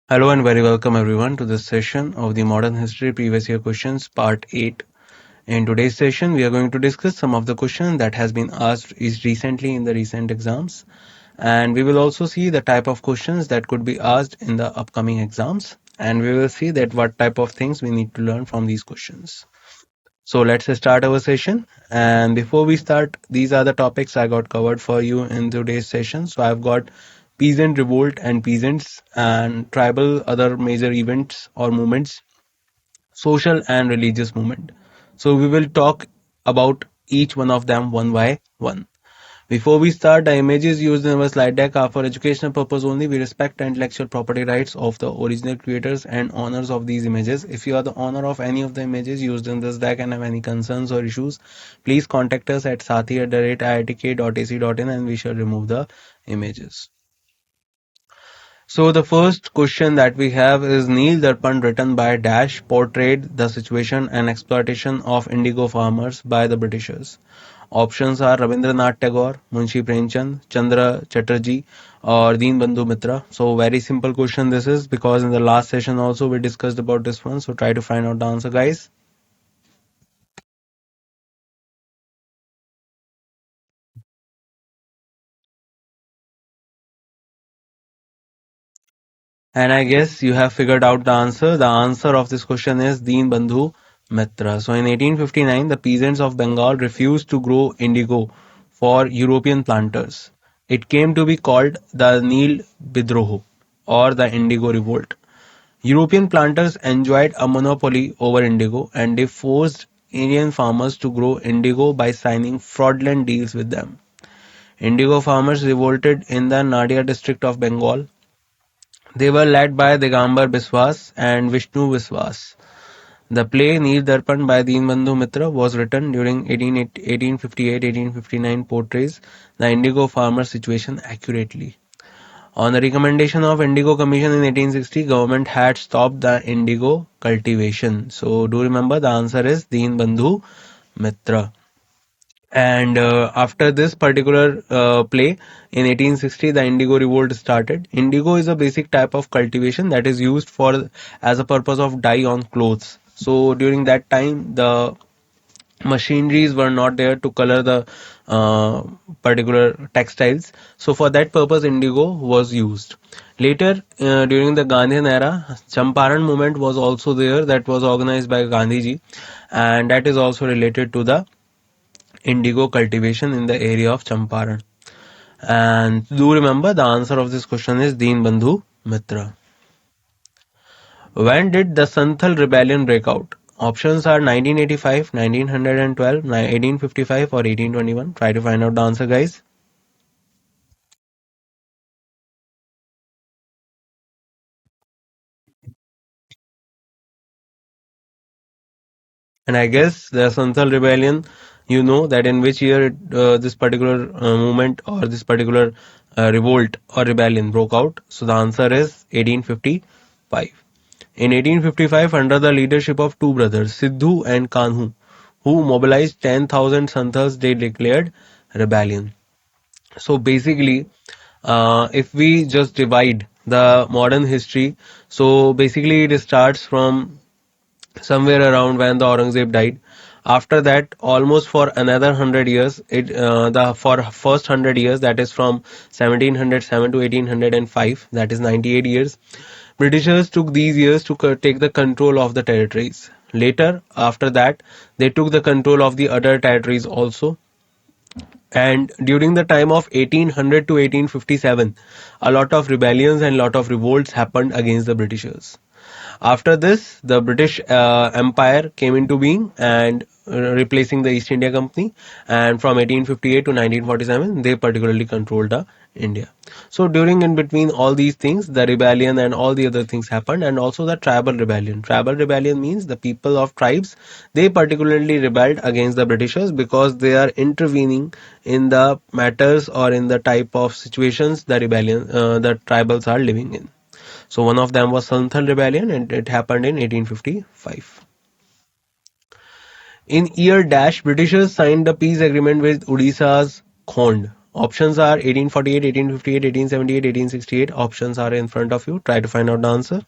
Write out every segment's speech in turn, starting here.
Hello and very welcome everyone to this session of the Modern History Previous Year Questions Part 8. In today's session, we are going to discuss some of the questions that has been asked is recently in the recent exams, and we will also see the type of questions that could be asked in the upcoming exams, and we will see that what type of things we need to learn from these questions. So let's start our session. And before we start, these are the topics I got covered for you in today's session. So I've got peasant revolt and peasants and tribal other major events or movements, social and religious movement. So we will talk about each one of them one by one. Before we start, the images used in our slide deck are for educational purpose only. We respect the intellectual property rights of the original creators and owners of these images. If you are the owner of any of the images used in this deck and have any concerns or issues, please contact us at sathi@iitk.ac.in and we shall remove the images. So the first question that we have is Neel Darpan written by Dash portrayed the situation and exploitation of indigo farmers by the Britishers. Options are Rabindranath Tagore, Munshi Premchand, Chandra Chatterjee or Deenbandhu Mitra. So very simple question this is because in the last session also we discussed about this one. So try to find out the answer guys. And I guess you have figured out the answer. The answer of this question is Deenbandhu Mitra. So in 1859, the peasants of Bengal refused to grow indigo for European planters. It came to be called the Nil Bidroho or the Indigo Revolt. European planters enjoyed a monopoly over indigo and they forced Indian farmers to grow indigo by signing fraudulent deals with them. Indigo farmers revolted in the Nadia district of Bengal. They were led by Digambar Biswas and Vishnu Biswas. The play Neer Darpan by Deenbandhu Mitra was written during 1858-1859 portrays the indigo farmer situation accurately. On the recommendation of Indigo Commission in 1860, government had stopped the indigo cultivation. So do remember the answer is Deenbandhu Mitra. And after this particular play in 1860, the Indigo Revolt started. Indigo is a basic type of cultivation that is used for as a purpose of dye on clothes. So during that time, the machineries were not there to color the particular textiles. So for that purpose, indigo was used. Later, during the Gandhian era, Champaran movement was also there that was organized by Gandhiji, and that is also related to the indigo cultivation in the area of Champaran. And do remember the answer of this question is Deenbandhu Mitra. When did the Santhal rebellion break out? Options are 1985, 1912, 1855 or 1821. Try to find out the answer guys. And I guess the Santhal rebellion, you know that in which year this particular movement or this particular revolt or rebellion broke out. So the answer is 1855. In 1855, under the leadership of two brothers, Siddhu and Kanhu, who mobilized 10,000 Santhals, they declared rebellion. So basically, if we just divide the modern history, so basically it starts from somewhere around when the Aurangzeb died. After that, almost for another 100 years, the for first 100 years, that is from 1707 to 1805, that is 98 years. Britishers took these years to take the control of the territories. Later, after that, they took the control of the other territories also. And during the time of 1800 to 1857, a lot of rebellions and lot of revolts happened against the Britishers. After this, the British Empire came into being and replacing the East India Company. And from 1858 to 1947, they particularly controlled India. So during in between all these things, the rebellion and all the other things happened, and also the tribal rebellion. Tribal rebellion means the people of tribes, they particularly rebelled against the Britishers because they are intervening in the matters or in the type of situations the tribals are living in. So one of them was Santhal Rebellion and it happened in 1855. In year dash, Britishers signed a peace agreement with Odisha's Khond. Options are 1848, 1858, 1878, 1868. Options are in front of you. Try to find out the answer.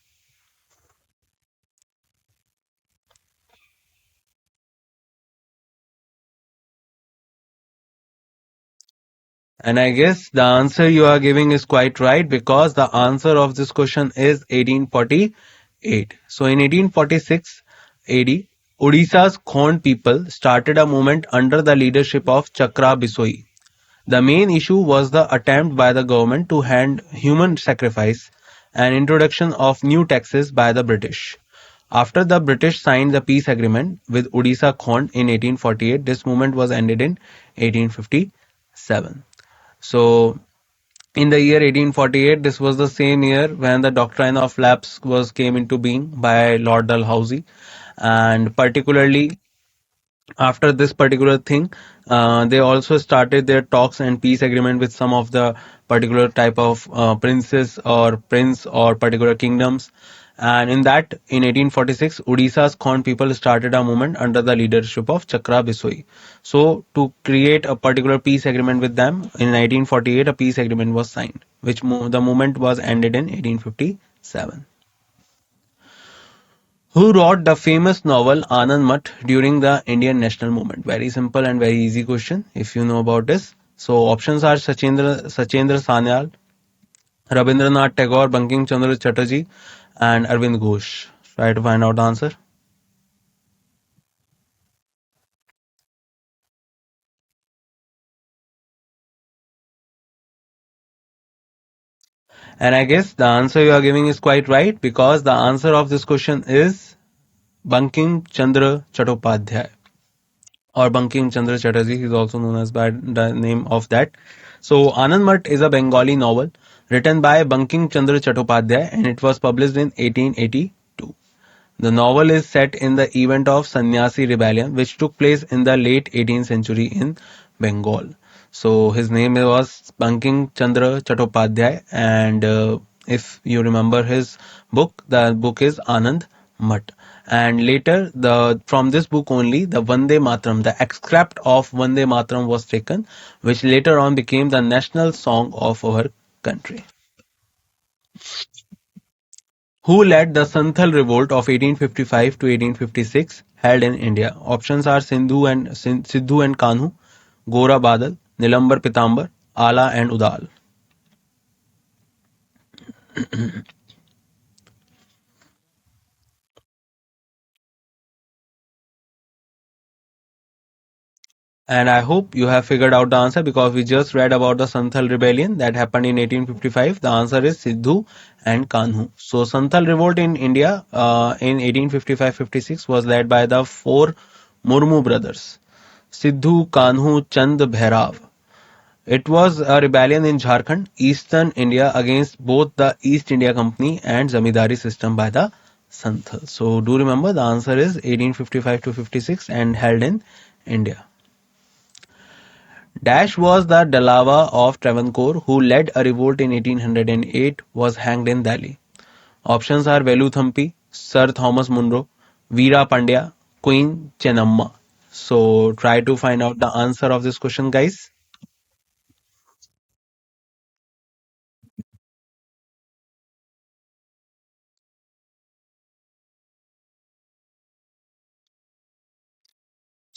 And I guess the answer you are giving is quite right because the answer of this question is 1848. So in 1846 AD, Odisha's Khond people started a movement under the leadership of Chakra Bisoi. The main issue was the attempt by the government to hand human sacrifice and introduction of new taxes by the British. After the British signed the peace agreement with Odisha Khond in 1848, this movement was ended in 1857. So, in the year 1848, this was the same year when the doctrine of lapse was came into being by Lord Dalhousie, and particularly after this particular thing, they also started their talks and peace agreement with some of the particular type of princes or prince or particular kingdoms. And in that, in 1846, Odisha's Khon people started a movement under the leadership of Chakra Bisoi. So, to create a particular peace agreement with them, in 1948, a peace agreement was signed, which the movement was ended in 1857. Who wrote the famous novel Anand Math during the Indian national movement? Very simple and very easy question if you know about this. So options are Sachendra Sanyal, Rabindranath Tagore, Bankim Chandra Chatterjee, and Arvind Ghosh. Try to find out the answer. And I guess the answer you are giving is quite right because the answer of this question is Bankim Chandra Chattopadhyay, or Bankim Chandra Chatterjee. He is also known as by the name of that. So Anand Math is a Bengali novel written by Bankim Chandra Chattopadhyay and it was published in 1882. The novel is set in the event of Sannyasi rebellion which took place in the late 18th century in Bengal. So his name was Bankim Chandra Chattopadhyay, and if you remember his book, the book is Anand Math. And later, the from this book only, the Vande Mataram, the extract of Vande Mataram was taken, which later on became the national song of our country. Who led the Santhal revolt of 1855 to 1856 held in India? Options are Sidhu and Kanhu, Gora Badal, Nilambar Pitambar, Ala and Udal. And I hope you have figured out the answer because we just read about the Santhal rebellion that happened in 1855. The answer is Sidhu and Kanhu. So Santhal revolt in India in 1855-56 was led by the four Murmu brothers, Sidhu, Kanhu, Chand, Bhairav. It was a rebellion in Jharkhand, eastern India against both the East India Company and Zamindari system by the Santhal. So do remember the answer is 1855 to 56 and held in India. Dash was the Dalawa of Travancore who led a revolt in 1808 was hanged in Delhi. Options are Velu Thampi, Sir Thomas Munro, Veera Pandya, Queen Chennamma. So try to find out the answer of this question, guys.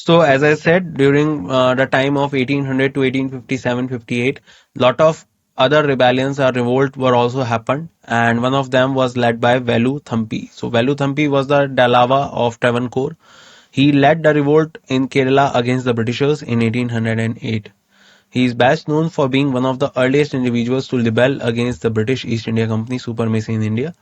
So as I said, during the time of 1800 to 1857-58, lot of other rebellions or revolt were also happened, and one of them was led by Velu Thampi. So Velu Thampi was the Dalawa of Travancore. He led the revolt in Kerala against the Britishers in 1808. He is best known for being one of the earliest individuals to rebel against the British East India Company supremacy in India.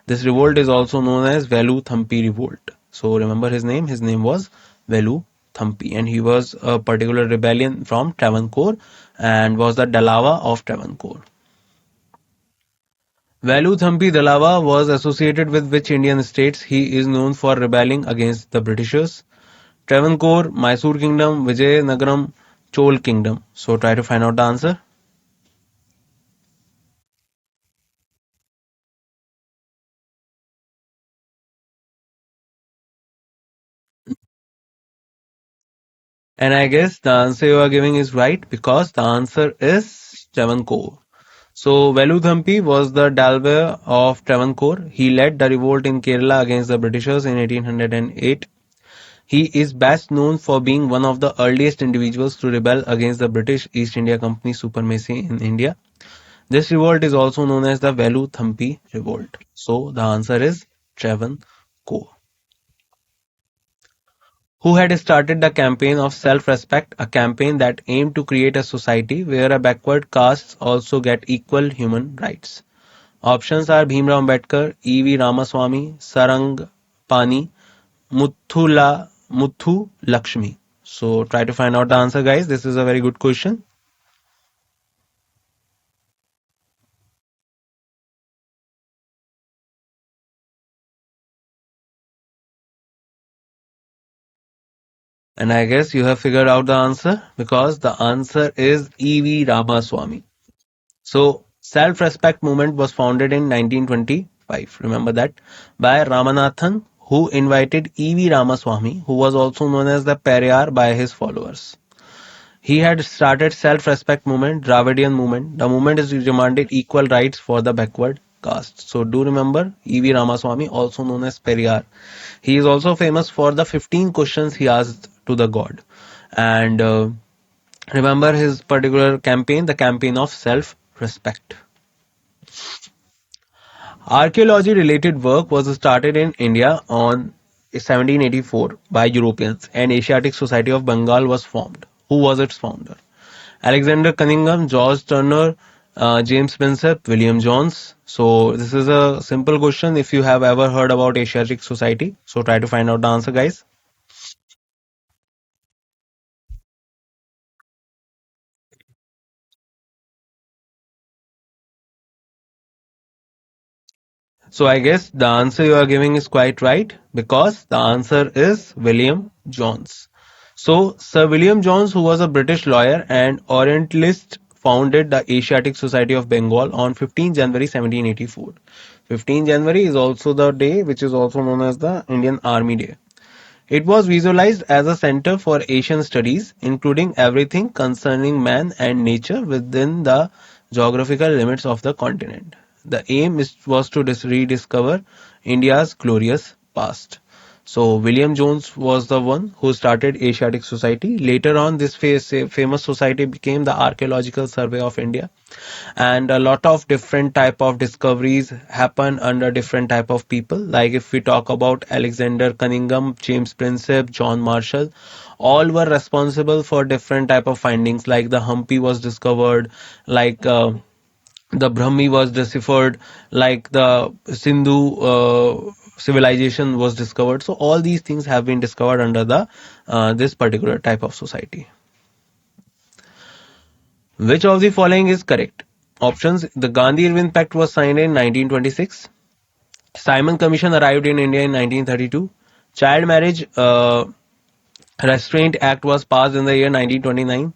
This revolt is also known as Velu Thampi revolt. So remember his name. His name was Velu Thampi, and he was a particular rebellion from Travancore and was the Dalawa of Travancore. Velu Thampi Dalawa was associated with which Indian states? He is known for rebelling against the Britishers. Travancore, Mysore Kingdom, Vijayanagaram, Chol Kingdom. So try to find out the answer. And I guess the answer you are giving is right because the answer is Travancore. So Veluthampi was the Dalver of Travancore. He led the revolt in Kerala against the Britishers in 1808. He is best known for being one of the earliest individuals to rebel against the British East India Company supremacy in India. This revolt is also known as the Veluthampi revolt. So the answer is Travancore. Who had started the campaign of self-respect, a campaign that aimed to create a society where a backward castes also get equal human rights. Options are Bhimrao Ambedkar, E.V. Ramaswamy, Sarang Pani, Muthu Lakshmi. So try to find out the answer, guys. This is a very good question. And I guess you have figured out the answer because the answer is E.V. Ramaswamy. So, self-respect movement was founded in 1925. Remember that by Ramanathan, who invited E.V. Ramaswamy, who was also known as the Periyar by his followers. He had started self-respect movement, Dravidian movement. The movement is demanded equal rights for the backward caste. So do remember E.V. Ramaswamy, also known as Periyar. He is also famous for the 15 questions he asked to the god. And remember his particular campaign, the campaign of self-respect. Archaeology related work was started in India on 1784 by Europeans and Asiatic Society of Bengal was formed. Who was its founder? Alexander Cunningham, George Turner, James Prinsep, William Jones. So this is a simple question if you have ever heard about Asiatic Society. So try to find out the answer, guys. So I guess the answer you are giving is quite right because the answer is William Jones. So Sir William Jones, who was a British lawyer and Orientalist, founded the Asiatic Society of Bengal on 15 January 1784. 15 January is also the day which is also known as the Indian Army Day. It was visualized as a center for Asian studies, including everything concerning man and nature within the geographical limits of the continent. The aim was to rediscover India's glorious past. So William Jones was the one who started Asiatic Society. Later on, this famous society became the Archaeological Survey of India, and a lot of different type of discoveries happen under different type of people. Like if we talk about Alexander Cunningham, James Prinsep, John Marshall, all were responsible for different type of findings. Like the Humpy was discovered, like the Brahmi was deciphered, like the Sindhu civilization was discovered. So all these things have been discovered under the this particular type of society. Which of the following is correct? Options: the Gandhi-Irvin Pact was signed in 1926. Simon Commission arrived in India in 1932. Child Marriage Restraint Act was passed in the year 1929.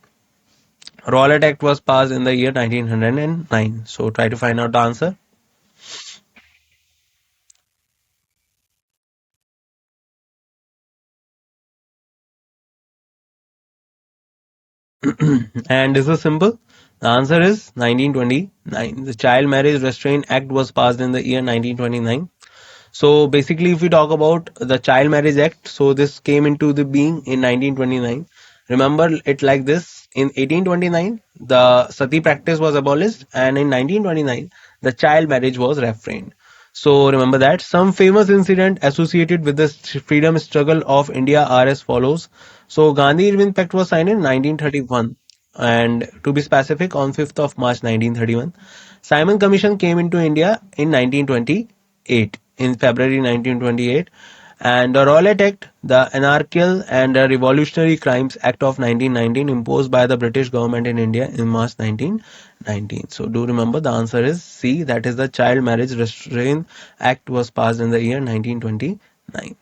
Rowlatt Act was passed in the year 1909. So try to find out the answer. And this is simple. The answer is 1929. The Child Marriage Restraint Act was passed in the year 1929. So basically, if we talk about the Child Marriage Act, so this came into the being in 1929. Remember it like this: in 1829, the sati practice was abolished, and in 1929, the child marriage was refrained. So remember that. Some famous incident associated with the freedom struggle of India are as follows. So Gandhi-Irvin Pact was signed in 1931, and to be specific, on 5th of March 1931. Simon Commission came into India in 1928, in February 1928, and the Rowlatt Act, the Anarchical and the Revolutionary Crimes Act of 1919, imposed by the British government in India in March 1919. So do remember the answer is C, that is the Child Marriage Restraint Act was passed in the year 1929.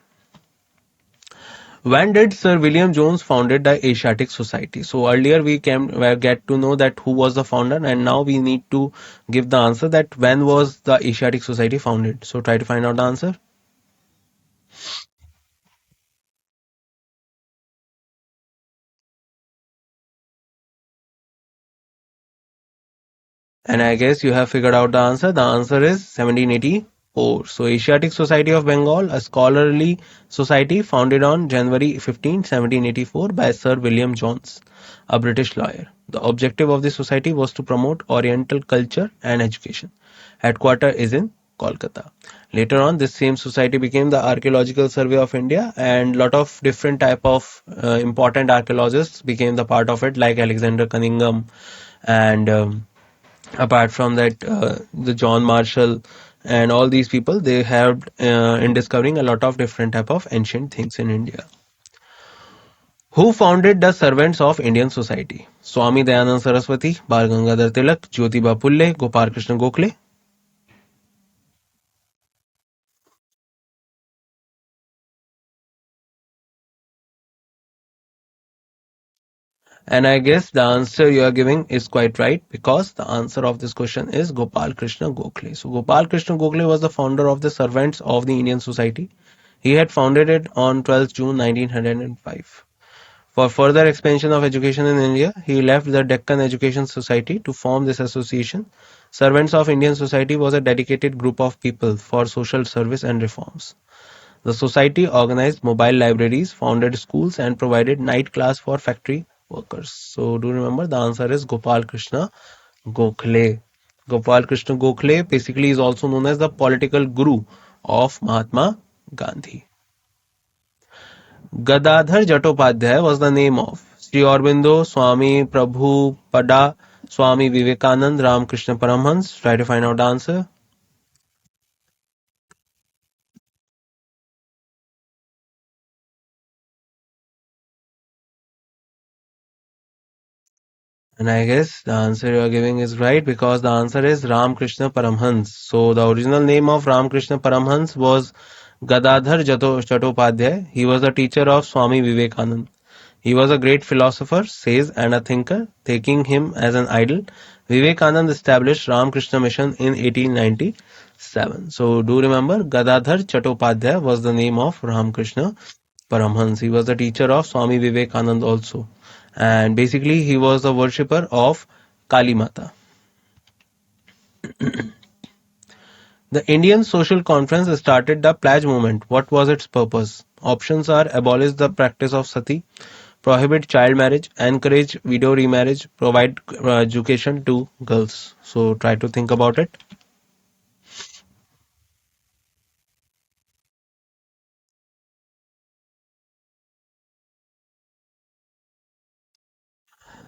When did Sir William Jones founded the Asiatic Society? So earlier we get to know that who was the founder, and now we need to give the answer that when was the Asiatic Society founded. So try to find out the answer. And I guess you have figured out the answer. The answer is 1784. So Asiatic Society of Bengal, a scholarly society founded on January 15, 1784 by Sir William Jones, a British lawyer. The objective of the society was to promote Oriental culture and education. Headquarter is in Kolkata. Later on, this same society became the Archaeological Survey of India, and lot of different type of important archaeologists became the part of it, like Alexander Cunningham, and apart from that, the John Marshall and all these people, they helped in discovering a lot of different type of ancient things in India. Who founded the Servants of Indian Society? Swami Dayanand Saraswati, Bal Gangadhar Tilak, Jyotiba Pulle, Gopal Krishna Gokhale. And I guess the answer you are giving is quite right, because the answer of this question is Gopal Krishna Gokhale. So Gopal Krishna Gokhale was the founder of the Servants of the Indian Society. He had founded it on 12th June 1905. For further expansion of education in India, he left the Deccan Education Society to form this association. Servants of Indian Society was a dedicated group of people for social service and reforms. The society organized mobile libraries, founded schools, and provided night class for factory workers. So do remember, the answer is Gopal Krishna Gokhale. Gopal Krishna Gokhale basically is also known as the political guru of Mahatma Gandhi. Gadadhar Chattopadhyay was the name of Sri Aurobindo, Swami Prabhupada, Swami Vivekanand, Ramakrishna Paramhans. Try to find out the answer. And I guess the answer you are giving is right, because the answer is Ramakrishna Paramhans. So the original name of Ramakrishna Paramhans was Gadadhar Chattopadhyay. He was a teacher of Swami Vivekanand. He was a great philosopher, sage, and a thinker. Taking him as an idol, Vivekanand established Ramakrishna Mission in 1897. So do remember, Gadadhar Chattopadhyay was the name of Ramakrishna Paramhans. He was the teacher of Swami Vivekanand also. And basically, he was a worshipper of Kali Mata. The Indian Social Conference started the pledge movement. What was its purpose? Options are: abolish the practice of sati, prohibit child marriage, encourage widow remarriage, provide education to girls. So try to think about it.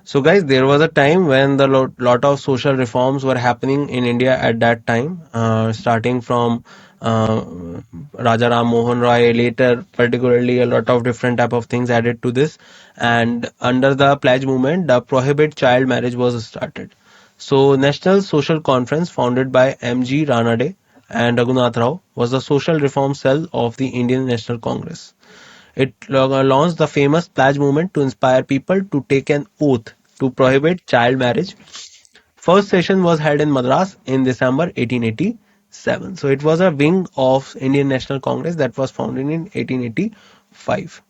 So, guys, there was a time when the lot of social reforms were happening in India at that time, starting from uh, Raja Ram Mohan Roy. Later, particularly, a lot of different type of things added to this, and under the pledge movement, the prohibit child marriage was started. So, National Social Conference, founded by M.G. Ranade and Raghunath Rao, was the social reform cell of the Indian National Congress. It launched the famous pledge movement to inspire people to take an oath to prohibit child marriage. First session was held in Madras in December 1887. So it was a wing of Indian National Congress that was founded in 1885.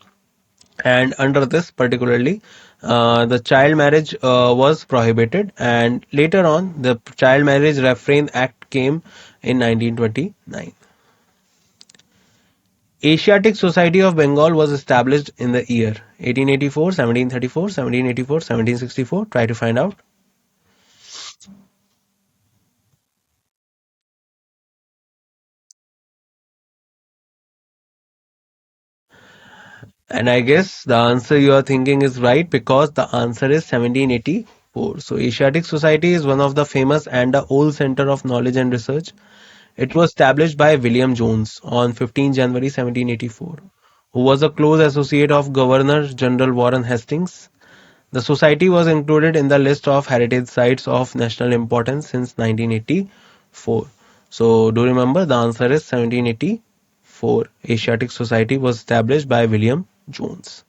And under this particularly, the child marriage was prohibited, and later on the Child Marriage Refrain Act came in 1929. Asiatic Society of Bengal was established in the year 1884, 1734, 1784, 1764. Try to find out. And I guess the answer you are thinking is right, because the answer is 1784. So Asiatic Society is one of the famous and the old center of knowledge and research. It was established by William Jones on 15 January 1784, who was a close associate of Governor General Warren Hastings. The society was included in the list of heritage sites of national importance since 1984. So do remember, the answer is 1784. Asiatic Society was established by William Jones.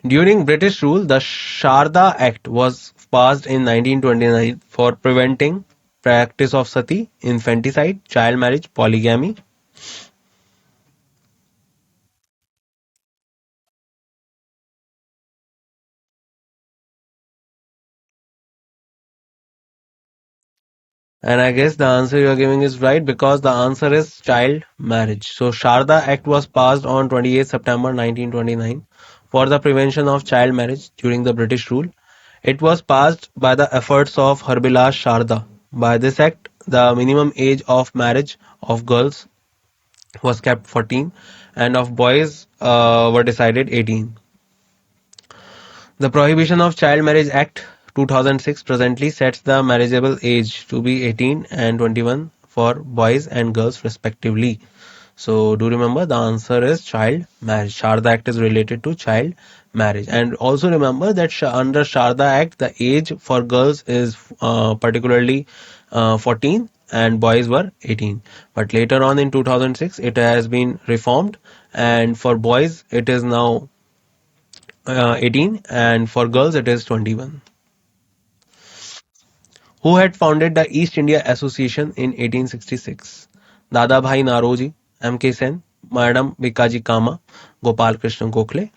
During British rule, the Sharda Act was passed in 1929 for preventing practice of sati, infanticide, child marriage, polygamy. And I guess the answer you are giving is right because the answer is child marriage. So Sharda Act was passed on 28 September 1929 for the prevention of child marriage during the British rule. It was passed by the efforts of Harbilas Sharda. By this act, the minimum age of marriage of girls was kept 14 and of boys were decided 18. The Prohibition of Child Marriage Act 2006 presently sets the marriageable age to be 18 and 21 for boys and girls respectively. So do remember the answer is child marriage. Sharda Act is related to child marriage. And also remember that under Sharda Act the age for girls is particularly 14 and boys were 18. But later on in 2006 it has been reformed and for boys it is now 18 and for girls it is 21. Who had founded the East India Association in 1866? Dadabhai Naroji, M.K. Sen, Madam Bikaji Kama, Gopal Krishna Gokhale.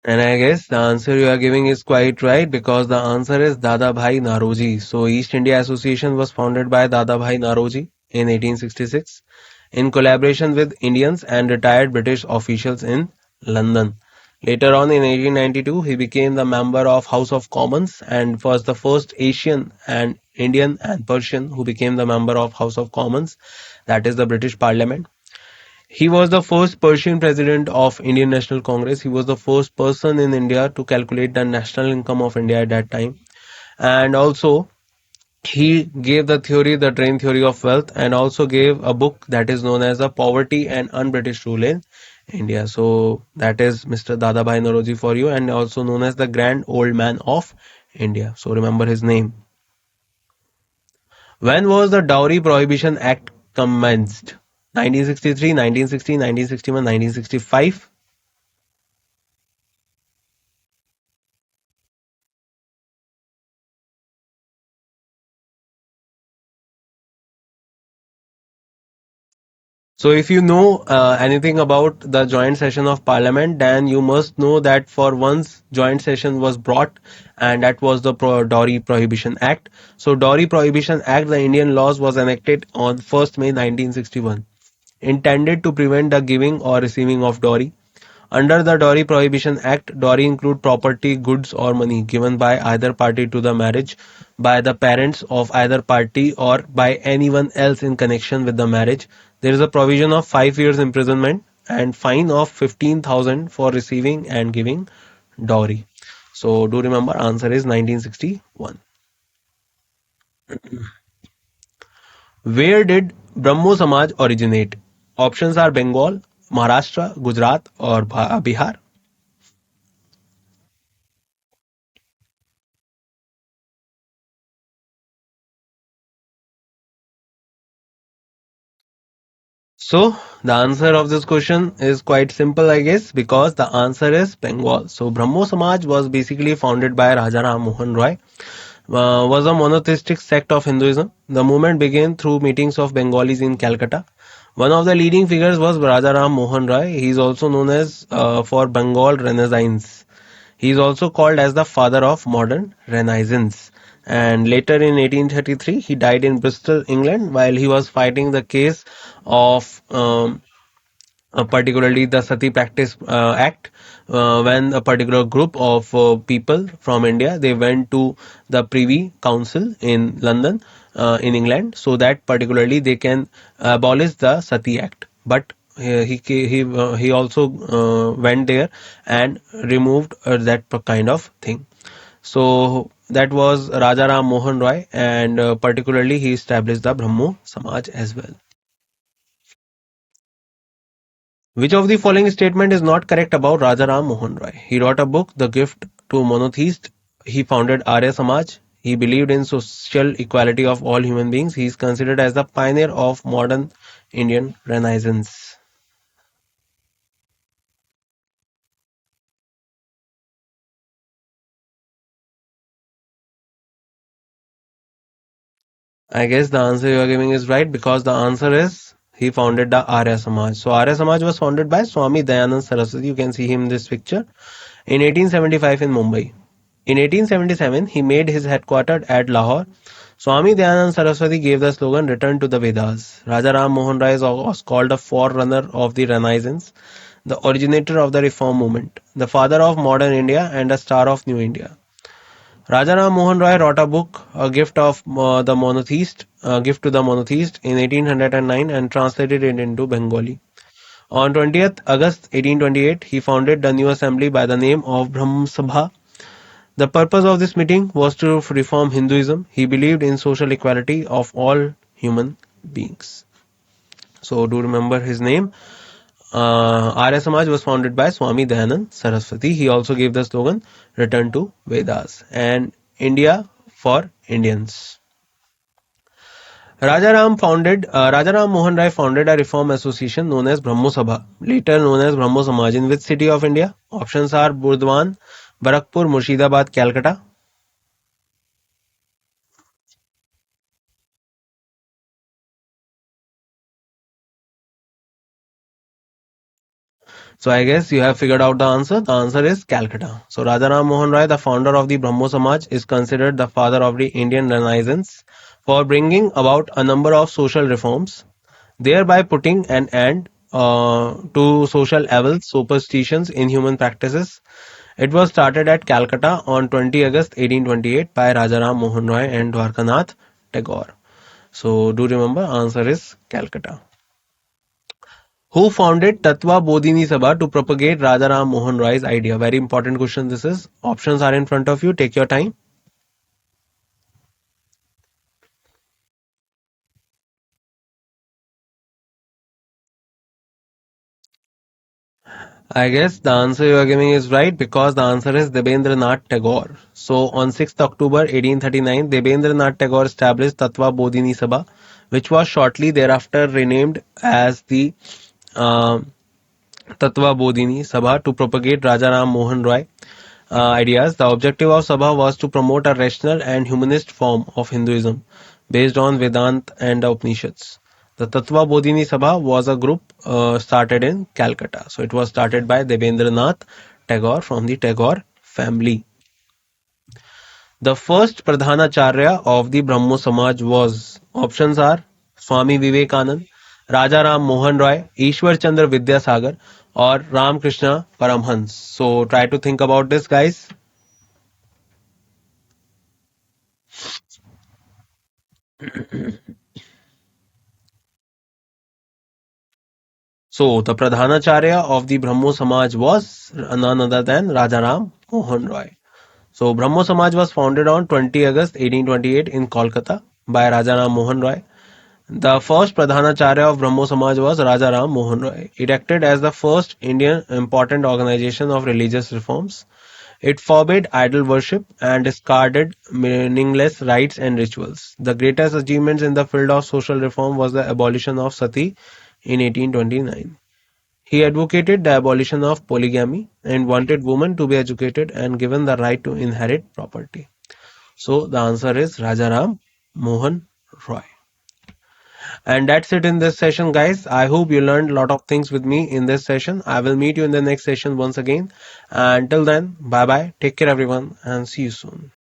And I guess the answer you are giving is quite right because the answer is Dadabhai Naroji. So East India Association was founded by Dadabhai Naroji in 1866 in collaboration with Indians and retired British officials in London. Later on in 1892, he became the member of House of Commons and was the first Asian and Indian and Persian who became the member of House of Commons, that is the British Parliament. He was the first Persian president of Indian National Congress. He was the first person in India to calculate the national income of India at that time. And also, he gave the theory, the train theory of wealth, and also gave a book that is known as the Poverty and Un-British Rule in India. So that is Mr. Dadabhai Naroji for you, and also known as the Grand Old Man of India. So remember his name. When was the Dowry Prohibition Act commenced? 1963, 1960, 1961, 1965. So if you know anything about the joint session of parliament, then you must know that for once joint session was brought and that was the Dowry Prohibition Act. So Dowry Prohibition Act, the Indian laws was enacted on 1st May 1961, intended to prevent the giving or receiving of dowry. Under the Dowry Prohibition Act, dowry include property, goods or money given by either party to the marriage, by the parents of either party or by anyone else in connection with the marriage. There is a provision of 5 years imprisonment and fine of 15,000 for receiving and giving dowry. So do remember answer is 1961. Where did Brahmo Samaj originate? Options are Bengal, Maharashtra, Gujarat or Bihar. So the answer of this question is quite simple, I guess, because the answer is Bengal. So Brahmo Samaj was basically founded by Raja Ram Mohan Roy, was a monotheistic sect of Hinduism. The movement began through meetings of Bengalis in Calcutta. One of the leading figures was Raja Ram Mohan Roy. He is also known as for Bengal Renaissance. He is also called as the father of modern Renaissance. And later in 1833, he died in Bristol, England, while he was fighting the case of particularly the Sati Practice Act, when a particular group of people from India they went to the Privy Council in London, in England, so that particularly they can abolish the Sati Act. But he also went there and removed that kind of thing. So that was Raja Ram Mohan Roy, and particularly he established the Brahmo Samaj as well. Which of the following statement is not correct about Rajaram Mohan Roy? He wrote a book, The Gift to Monotheist. He founded Arya Samaj. He believed in social equality of all human beings. He is considered as the pioneer of modern Indian Renaissance. I guess the answer you are giving is right because the answer is he founded the Arya Samaj. So Arya Samaj was founded by Swami Dayanand Saraswati. You can see him in this picture in 1875 in Mumbai. In 1877, he made his headquarters at Lahore. Swami Dayanand Saraswati gave the slogan "Return to the Vedas." Raja Ram Mohan Rai was called a forerunner of the Renaissance, the originator of the reform movement, the father of modern India, and a star of New India. Rajaram Mohan Roy wrote a book, A Gift of the Monotheist, Gift to the Monotheist, in 1809 and translated it into Bengali. On 20th August 1828, he founded the new assembly by the name of Brahma Sabha. The purpose of this meeting was to reform Hinduism. He believed in social equality of all human beings. So do remember his name. Arya Samaj was founded by Swami Dayanand Saraswati. He also gave the slogan "Return to Vedas" and "India for Indians." Rajaram Mohan Rai founded a reform association known as Brahmo Sabha, later known as Brahmo Samaj, in which city of India? Options are Burdwan, Barakpur, Murshidabad, Calcutta. So I guess you have figured out the answer. The answer is Calcutta. So Rajaram Mohan Rai, the founder of the Brahmo Samaj, is considered the father of the Indian Renaissance for bringing about a number of social reforms, thereby putting an end to social evils, superstitions, inhuman practices. It was started at Calcutta on 20 August 1828 by Rajaram Mohan Roy and Dwarkanath Tagore. So do remember, answer is Calcutta. Who founded Tatva Bodhini Sabha to propagate Rajaram Mohan Roy's idea? Very important question this is. Options are in front of you. Take your time. I guess the answer you are giving is right because the answer is Debendranath Tagore. So on 6th October 1839, Debendranath Tagore established Tatva Bodhini Sabha, which was shortly thereafter renamed as the uh, Tatva Bodhini Sabha to propagate Rajaram Mohan Roy ideas. The objective of Sabha was to promote a rational and humanist form of Hinduism based on Vedanta and the Upanishads. The Tattva Bodhini Sabha was a group started in Calcutta. So it was started by Debendranath Tagore from the Tagore family. The first Pradhanacharya of the Brahmo Samaj was, options are Swami Vivekanand, Rajaram Mohan Roy, Ishwar Chandra Vidyasagar, or Ram Krishna Paramhans. So try to think about this, guys. So the Pradhanacharya of the Brahmo Samaj was none other than Rajaram Mohan Roy. So Brahmo Samaj was founded on 20 August 1828 in Kolkata by Rajaram Mohan Roy. The first Pradhanacharya of Brahmo Samaj was Rajaram Mohan Roy. It acted as the first Indian important organization of religious reforms. It forbade idol worship and discarded meaningless rites and rituals. The greatest achievements in the field of social reform was the abolition of sati in 1829. He advocated the abolition of polygamy and wanted women to be educated and given the right to inherit property. So the answer is Rajaram Mohan Roy. And that's it in this session, guys. I hope you learned a lot of things with me in this session. I will meet you in the next session once again. Until then, bye bye. Take care, everyone, and see you soon.